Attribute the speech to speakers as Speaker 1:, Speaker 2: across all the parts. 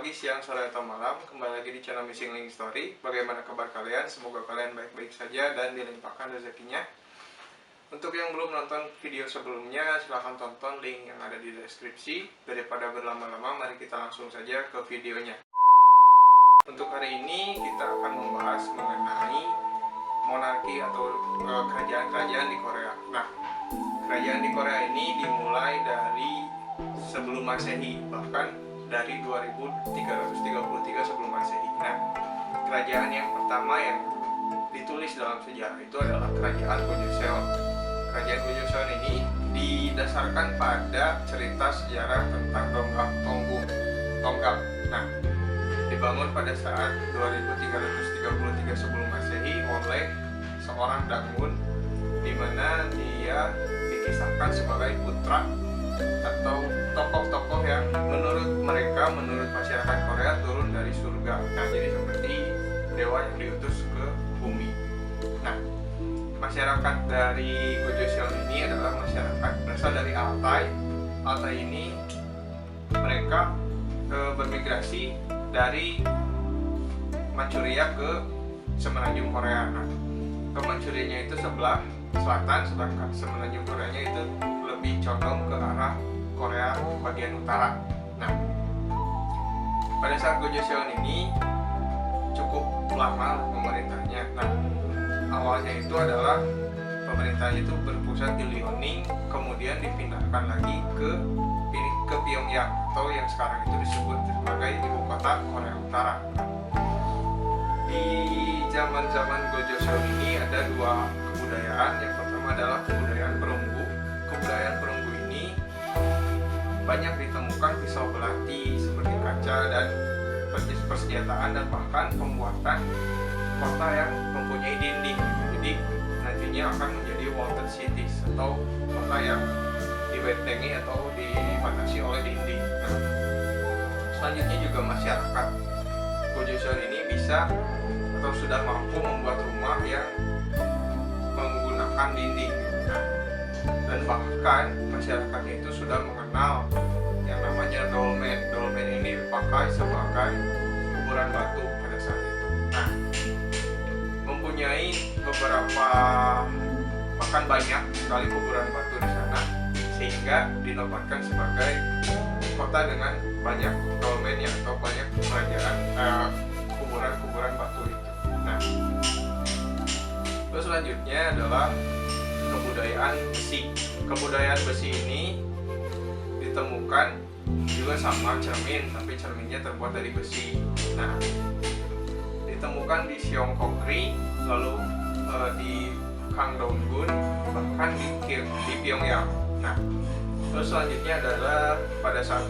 Speaker 1: pagi, siang, sore, atau malam. Kembali lagi di channel Missing Link Story. Bagaimana kabar kalian? Semoga kalian baik-baik saja dan dilimpahkan rezekinya. Untuk yang belum nonton video sebelumnya, silahkan tonton link yang ada di deskripsi. Daripada berlama-lama, mari kita langsung saja ke videonya. Untuk hari ini kita akan membahas mengenai monarki atau kerajaan-kerajaan di Korea. Nah, kerajaan di Korea ini dimulai dari sebelum Masehi, bahkan dari 2333 sebelum Masehi. Nah, kerajaan yang pertama yang ditulis dalam sejarah itu adalah kerajaan Gojoseon. Kerajaan Gojoseon ini didasarkan pada cerita sejarah tentang Tonggak. Nah, dibangun pada saat 2333 sebelum Masehi oleh seorang Dagun, di mana dia dikisahkan sebagai putra atau tokoh-tokoh yang menurut masyarakat Korea turun dari surga. Nah, jadi seperti dewa yang diutus ke bumi. Nah, masyarakat dari Gojoseon ini adalah masyarakat berasal dari Altai. Altai ini mereka bermigrasi dari Manchuria ke semenanjung Korea. Nah, ke Manchurianya itu sebelah selatan, sedangkan semenanjung Koreanya itu lebih condong ke arah Korea bagian utara. Nah, pada saat Gojoseon ini cukup lama pemerintahnya. Nah, awalnya itu adalah pemerintahnya itu berpusat di Liaoning, kemudian dipindahkan lagi ke Pyongyang atau yang sekarang itu disebut sebagai ibu kota Korea Utara. Di zaman-zaman Gojoseon ini ada dua kebudayaan. Yang pertama adalah kebudayaan perunggu. Kebudayaan perunggu ini banyak ditemukan pisau belati seperti kaca dan persenjataan dan bahkan pembuatan kota yang mempunyai dinding. Jadi nantinya akan menjadi walled cities atau kota yang dibentengi atau dibatasi oleh dinding. Nah, selanjutnya juga masyarakat Gojoseon ini bisa atau sudah mampu membuat rumah yang menggunakan dinding. Nah, dan bahkan masyarakatnya itu sudah mengenal yang namanya dolmen. Dolmen ini dipakai sebagai kuburan batu pada saat itu. Nah, mempunyai beberapa, bahkan banyak sekali kuburan batu di sana, sehingga dinobatkan sebagai kota dengan banyak dolmennya atau banyak kerajaan kuburan batu itu. Nah, terus selanjutnya adalah kebudayaan besi. Kebudayaan besi ini ditemukan juga sama cermin, tapi cerminnya terbuat dari besi. Nah, ditemukan di Seongkokri, lalu di Gangdong-gun, bahkan di Pyongyang. Nah, terus selanjutnya adalah pada saat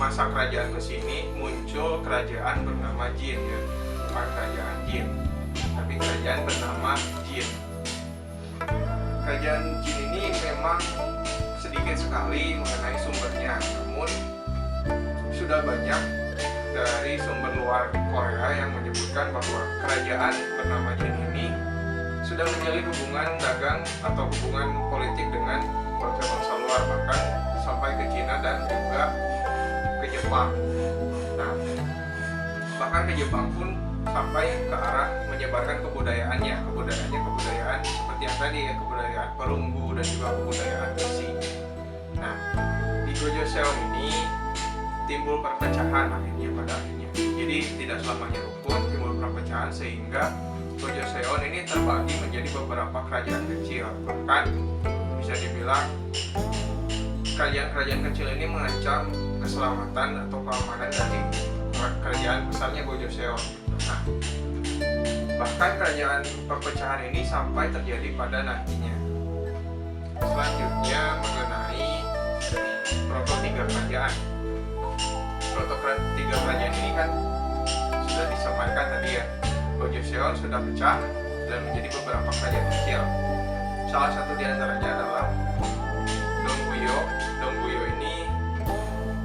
Speaker 1: masa kerajaan besi ini muncul kerajaan bernama Jin, ya. Bukan kerajaan Jin, tapi kerajaan bernama Jin. Kerajaan Jin ini memang sedikit sekali mengenai sumbernya, namun sudah banyak dari sumber luar Korea yang menyebutkan bahwa kerajaan bernama Jin ini sudah menjalin hubungan dagang atau hubungan politik dengan bangsa-bangsa luar, bahkan sampai ke Cina dan juga ke Jepang. Nah, bahkan ke Jepang pun sampai ke arah menyebarkan kebudayaannya kebudayaan seperti yang tadi ya, kebudayaan perunggu dan juga kebudayaan besi. Nah, di Gojoseon ini timbul perpecahan pada akhirnya. Jadi tidak selamanya rukun, timbul perpecahan sehingga Gojoseon ini terbagi menjadi beberapa kerajaan kecil. Bahkan bisa dibilang kerajaan-kerajaan kecil ini mengancam keselamatan atau keamanan dari kerajaan besarnya Gojoseon. Nah, bahkan kerajaan perpecahan ini sampai terjadi pada nantinya. Selanjutnya mengenai proto tiga kerajaan. Proto tiga kerajaan ini kan sudah disampaikan tadi ya. Gojoseon sudah pecah dan menjadi beberapa kerajaan kecil. Salah satu di antaranya adalah Dongguyo. Dongguyo ini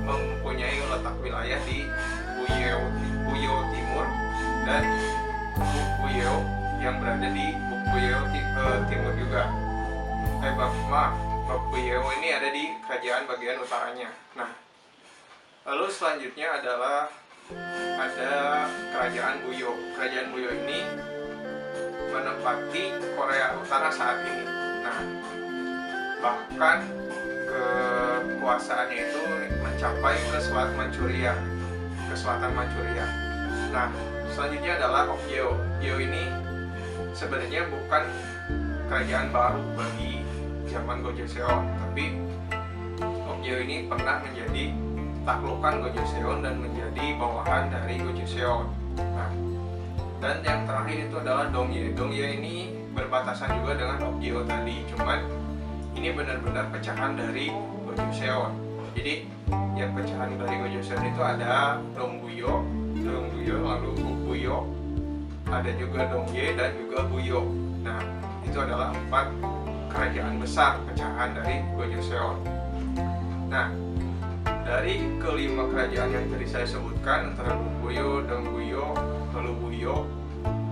Speaker 1: mempunyai letak wilayah di Bukguyo Timur dan Bukguyo yang berada di Bukguyo Timur juga. Bukguyo ini ada di kerajaan bagian utaranya. Nah, lalu selanjutnya adalah ada Kerajaan Buyo. Kerajaan Buyo ini menempati Korea Utara saat ini. Nah, bahkan kekuasaannya itu mencapai ke selatan Manchuria. Nah, selanjutnya adalah Okgyo. Okgyo ini sebenarnya bukan kerajaan baru bagi zaman Gojoseon, tapi Okgyo ini pernah menjadi taklukan Gojoseon dan menjadi bawahan dari Gojoseon. Nah, dan yang terakhir itu adalah Dongye. Dongye ini berbatasan juga dengan Okgyo tadi, cuman ini benar-benar pecahan dari Gojoseon. Jadi yang pecahan dari Gojoseon itu ada Dongguyo, lalu Ukguyo, ada juga Dongye dan juga Buyo. Nah, itu adalah 4 kerajaan besar pecahan dari Gojoseon. Nah, dari kelima kerajaan yang tadi saya sebutkan, antara Ukguyo, Dongguyo, lalu Buyo,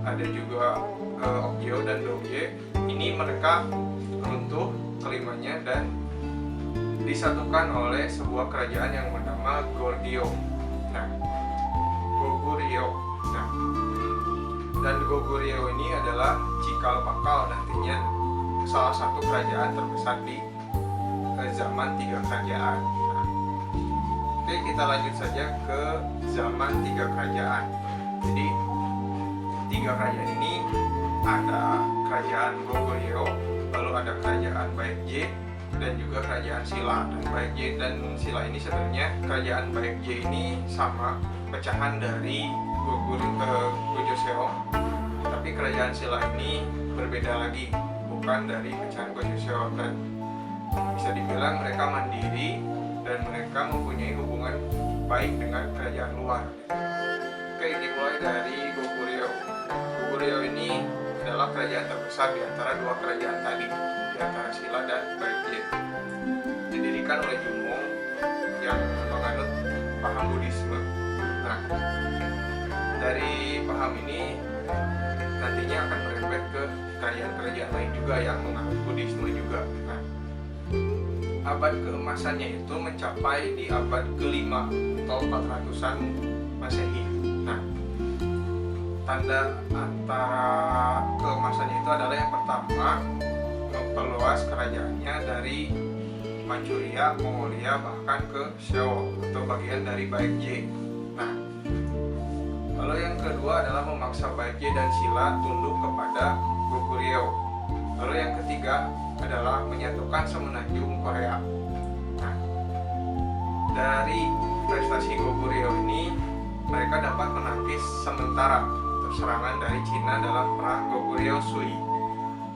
Speaker 1: ada juga Okgyo dan Dongye, ini mereka runtuh kelimanya dan disatukan oleh sebuah kerajaan yang bernama Goryeo. Nah, Goguryeo. Nah, dan Goguryeo ini adalah cikal bakal nantinya salah satu kerajaan terbesar di zaman 3 kerajaan. Nah, oke, kita lanjut saja ke zaman 3 kerajaan. Jadi 3 kerajaan ini ada kerajaan Goguryeo, lalu ada kerajaan Baekje, dan juga kerajaan Silla. Dan Baekje dan Silla ini sebenarnya, kerajaan Baekje ini sama pecahan dari Gojoseon, tapi kerajaan Silla ini berbeda lagi, bukan dari pecahan Gojoseon, dan bisa dibilang mereka mandiri dan mereka mempunyai hubungan baik dengan kerajaan luar. Oke, dimulai dari Goguryeo. Goguryeo ini adalah kerajaan terbesar di antara 2 kerajaan tadi, di antara Silla dan Baekje. Didirikan oleh Junmo yang menganut paham Buddhisme. Nah, dari paham ini nantinya akan merembet ke kerajaan-kerajaan lain juga yang menganut Buddhisme juga. Nah, abad keemasannya itu mencapai di abad ke-5 atau 400-an Masehi. Nah, tanda antara keemasannya itu adalah yang pertama, memperluas kerajaannya dari Manchuria, Mongolia, bahkan ke Seoul atau bagian dari Baekje. Nah, lalu yang kedua adalah memaksa Baekje dan Silla tunduk kepada Goguryeo. Lalu yang ketiga adalah menyatukan semenanjung Korea. Nah, dari prestasi Goguryeo ini, mereka dapat menangkis sementara serangan dari Cina dalam perang Goguryeo-Sui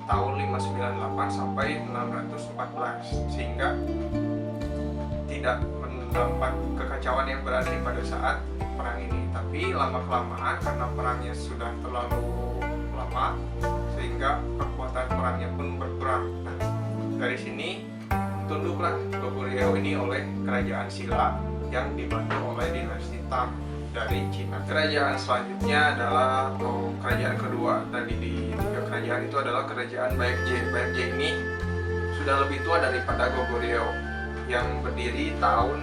Speaker 1: tahun 598 sampai 614, sehingga tidak mendapat kekacauan yang berarti pada saat perang ini. Tapi lama-kelamaan karena perangnya sudah terlalu lama, sehingga kekuatan perangnya pun berkurang. Nah, dari sini tunduklah Goguryeo ini oleh kerajaan Silla yang dibantu oleh dinasti Tang dari Cina. Kerajaan selanjutnya adalah, atau kerajaan kedua tadi di 3 kerajaan itu adalah kerajaan Baekje. Baekje ini sudah lebih tua daripada Goguryeo yang berdiri tahun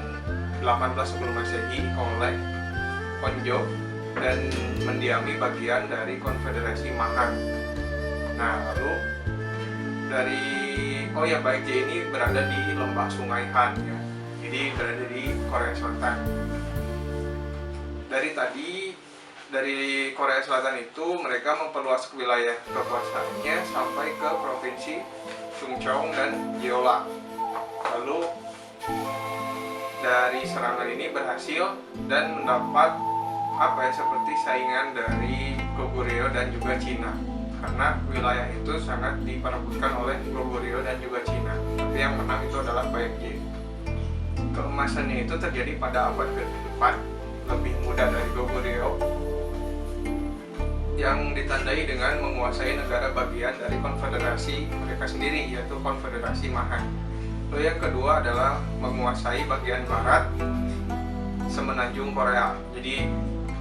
Speaker 1: 18 sebelum Masehi oleh Honjo dan mendiami bagian dari konfederasi Mahan. Nah, lalu dari Baekje ini berada di lembah Sungai Han ya. Jadi berada di Korea Selatan. Dari Korea Selatan itu mereka memperluas wilayah kekuasaannya sampai ke provinsi Chungcheong dan Jeolla. Lalu dari serangan ini berhasil dan mendapat seperti saingan dari Goguryeo dan juga Cina, karena wilayah itu sangat diperebutkan oleh Goguryeo dan juga Cina. Tapi yang menang itu adalah Baekje. Keemasannya itu terjadi pada abad ke-4, lebih muda dari Goguryeo, yang ditandai dengan menguasai negara bagian dari konfederasi mereka sendiri, yaitu konfederasi Mahan. Lalu yang kedua adalah menguasai bagian barat semenanjung Korea. Jadi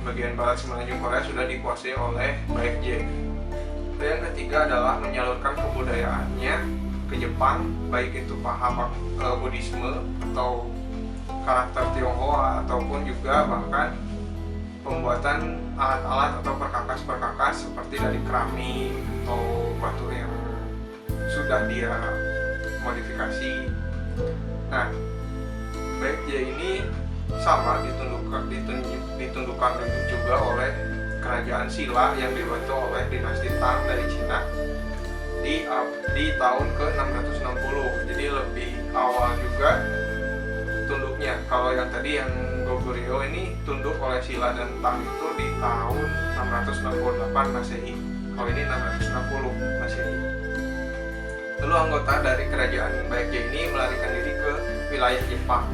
Speaker 1: bagian barat semenanjung Korea sudah dikuasai oleh Baekje. Lalu yang ketiga adalah menyalurkan kebudayaannya ke Jepang, baik itu paham Buddhisme atau karakter Tionghoa, ataupun juga bahkan pembuatan alat-alat atau perkakas-perkakas seperti dari keramik atau batu yang sudah dia modifikasi. Nah, Baekje ini sama ditundukkan juga oleh kerajaan Silla yang dibantu oleh dinasti Tang dari Cina di tahun ke-660. Jadi lebih awal juga tunduknya. Kalau yang tadi yang Goguryeo ini tunduk oleh Silla dan Tang itu di tahun 668 Masehi. Kalau ini 660 Masehi. Lalu anggota dari kerajaan Baekje ini melarikan diri ke wilayah Jepang.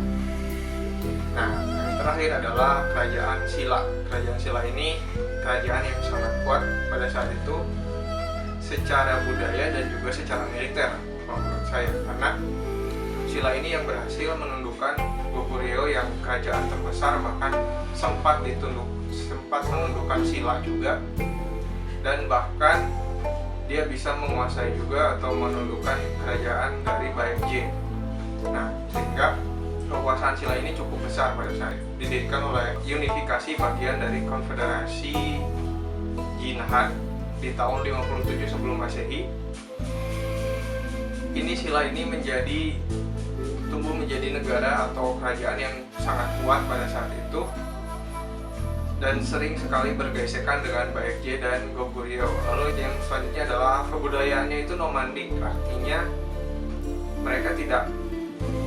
Speaker 1: Nah, yang terakhir adalah kerajaan Silla. Kerajaan Silla ini kerajaan yang sangat kuat pada saat itu secara budaya dan juga secara militer kalau menurut saya, karena Silla ini yang berhasil menundukkan Goguryeo yang kerajaan terbesar, bahkan sempat menundukkan Silla juga, dan bahkan dia bisa menguasai juga atau menundukkan kerajaan dari Baekje. Nah, sehingga kekuasaan Silla ini cukup besar pada saat didirikan oleh unifikasi bagian dari konfederasi Jinhan di tahun 57 sebelum Masehi. Ini Silla ini tumbuh menjadi negara atau kerajaan yang sangat kuat pada saat itu dan sering sekali bergesekan dengan Baekje dan Goguryeo. Lalu yang selanjutnya adalah kebudayaannya itu nomadik, artinya mereka tidak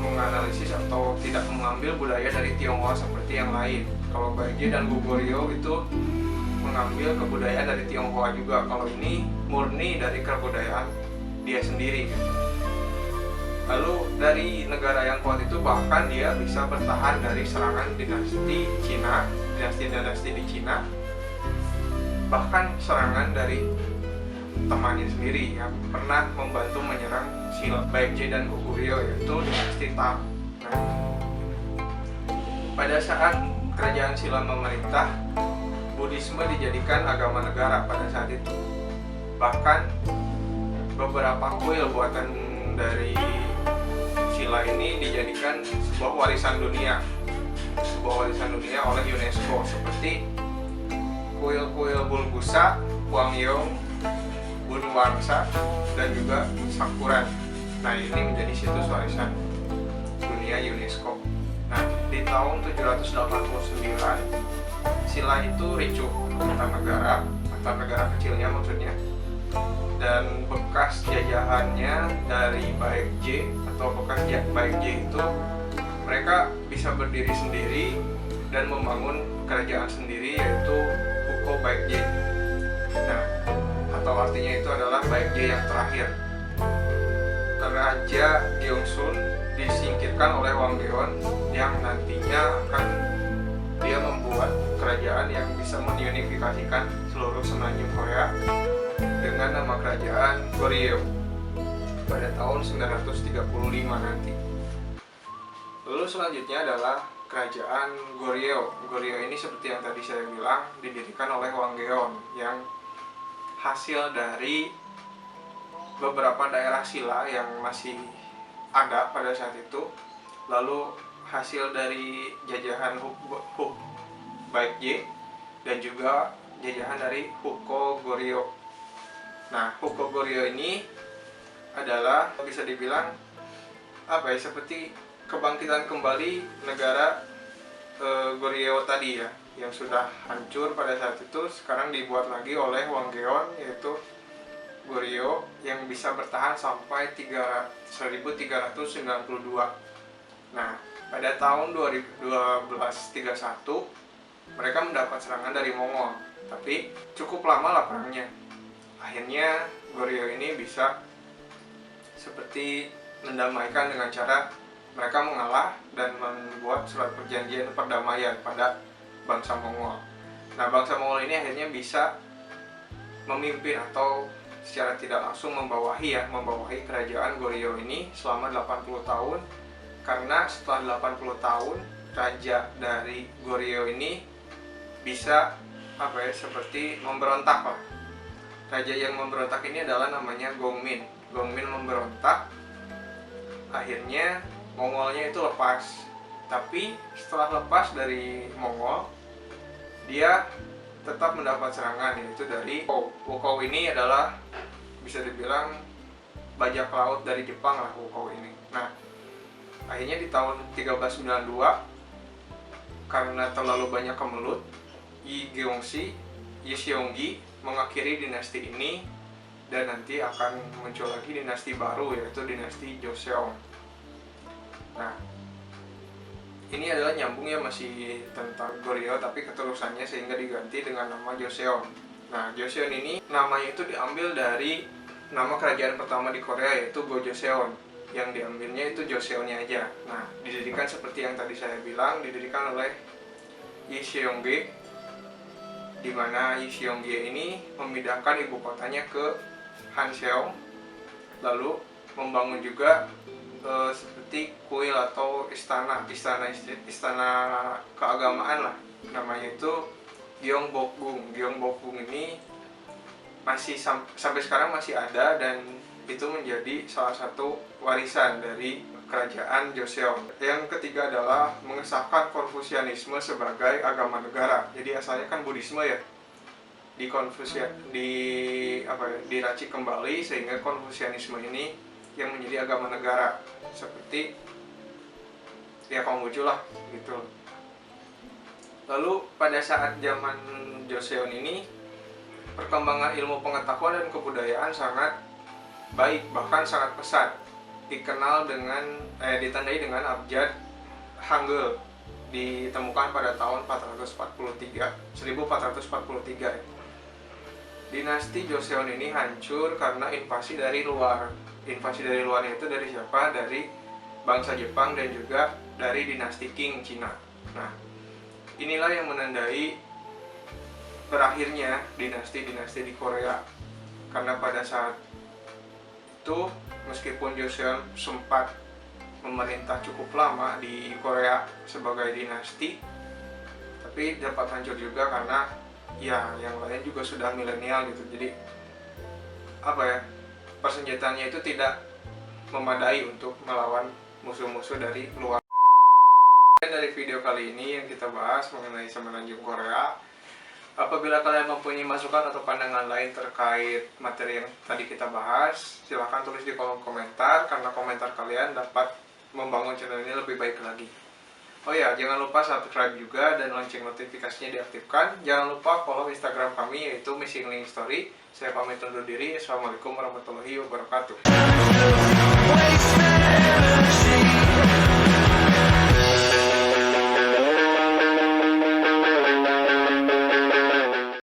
Speaker 1: menganalisis atau tidak mengambil budaya dari Tionghoa seperti yang lain. Kalau Baekje dan Goguryeo itu mengambil kebudayaan dari Tionghoa juga. Kalau ini murni dari kebudayaan dia sendiri. Lalu dari negara yang kuat itu bahkan dia bisa bertahan dari serangan dinasti Cina, dinasti di Cina, bahkan serangan dari temannya sendiri yang pernah membantu menyerang Silla, Baekje dan Goguryeo, yaitu dinasti Tang. Nah, pada saat kerajaan Silla memerintah, Buddhisme dijadikan agama negara pada saat itu. Bahkan beberapa kuil buatan dari Silla ini dijadikan sebuah warisan dunia oleh UNESCO, seperti kuil-kuil Bulgusa, Gwangyong, Bunwangsa, dan juga Sakuran. Nah, ini menjadi situs warisan dunia UNESCO. Nah, di tahun 789 Silla itu ricuh antar negara kecilnya maksudnya, dan bekas jajahannya dari Baekje atau bekas Baekje itu mereka bisa berdiri sendiri dan membangun kerajaan sendiri, yaitu Huko Baekje. Nah, atau artinya itu adalah Baekje yang terakhir. Raja Gyeongsun disingkirkan oleh Wanggeon yang nantinya akan dia membuat kerajaan yang bisa meunifikasikan seluruh semenanjung Korea dengan nama kerajaan Goryeo pada tahun 935 nanti. Lalu selanjutnya adalah kerajaan Goryeo. Goryeo ini seperti yang tadi saya bilang didirikan oleh Wanggeon yang hasil dari beberapa daerah Silla yang masih ada pada saat itu, lalu hasil dari jajahan Baekje dan juga jajahan dari Huko Goryeo. Nah, Huko Goryeo ini adalah bisa dibilang seperti kebangkitan kembali negara Goryeo tadi ya, yang sudah hancur pada saat itu, sekarang dibuat lagi oleh Wanggeon, yaitu Goryeo yang bisa bertahan sampai 1392. Nah, pada tahun 1231 mereka mendapat serangan dari Mongol, tapi cukup lama lah perangnya. Akhirnya Goryeo ini bisa seperti mendamaikan dengan cara mereka mengalah dan membuat surat perjanjian perdamaian pada bangsa Mongol. Nah, bangsa Mongol ini akhirnya bisa memimpin atau secara tidak langsung membawahi kerajaan Goryeo ini selama 80 tahun. Karena setelah 80 tahun raja dari Goryeo ini bisa seperti memberontak lah. Raja yang memberontak ini adalah namanya Gongmin. Gongmin memberontak, akhirnya Mongolnya itu lepas. Tapi setelah lepas dari Mongol, dia tetap mendapat serangan, yaitu dari Wukong. Wukong ini adalah bisa dibilang bajak laut dari Jepang lah Wukong ini. Nah, akhirnya di tahun 1392 karena terlalu banyak kemelut, Yi Seonggi mengakhiri dinasti ini, dan nanti akan muncul lagi dinasti baru, yaitu dinasti Joseon. Nah, ini adalah nyambung ya, masih tentang Goryeo tapi keterusannya sehingga diganti dengan nama Joseon. Nah, Joseon ini namanya itu diambil dari nama kerajaan pertama di Korea, yaitu Gojoseon. Yang diambilnya itu Joseonnya aja. Nah, didirikan seperti yang tadi saya bilang, didirikan oleh Yi Seonggi, di mana Yi Seonggi ini memindahkan ibu kotanya ke Hanseong, lalu membangun juga seperti kuil atau istana keagamaan lah, namanya itu Gyeongbokgung. Gyeongbokgung ini masih sampai sekarang masih ada, dan itu menjadi salah satu warisan dari kerajaan Joseon. Yang ketiga adalah mengesahkan Konfusianisme sebagai agama negara. Jadi asalnya kan Buddhisme ya, diracik kembali sehingga Konfusianisme ini yang menjadi agama negara, seperti ya Konghucu lah gitu. Lalu pada saat zaman Joseon ini, perkembangan ilmu pengetahuan dan kebudayaan sangat baik, bahkan sangat pesat. Dikenal dengan ditandai dengan abjad Hangul, ditemukan pada tahun 1443 ya. Dinasti Joseon ini hancur karena invasi dari luar. Invasi dari luarnya itu dari siapa? Dari bangsa Jepang dan juga dari dinasti Qing Cina. Nah, inilah yang menandai berakhirnya dinasti-dinasti di Korea. Karena pada saat itu, meskipun Joseon sempat memerintah cukup lama di Korea sebagai dinasti, tapi dapat hancur juga karena ya yang lain juga sudah milenial gitu. Jadi persenjataannya itu tidak memadai untuk melawan musuh-musuh dari luar. Dan dari video kali ini yang kita bahas mengenai Semenanjung Korea. Apabila kalian mempunyai masukan atau pandangan lain terkait materi yang tadi kita bahas, silahkan tulis di kolom komentar, karena komentar kalian dapat membangun channel ini lebih baik lagi. Oh ya, jangan lupa subscribe juga dan lonceng notifikasinya diaktifkan. Jangan lupa follow Instagram kami, yaitu Missing Link Story. Saya pamit undur diri. Assalamualaikum warahmatullahi wabarakatuh.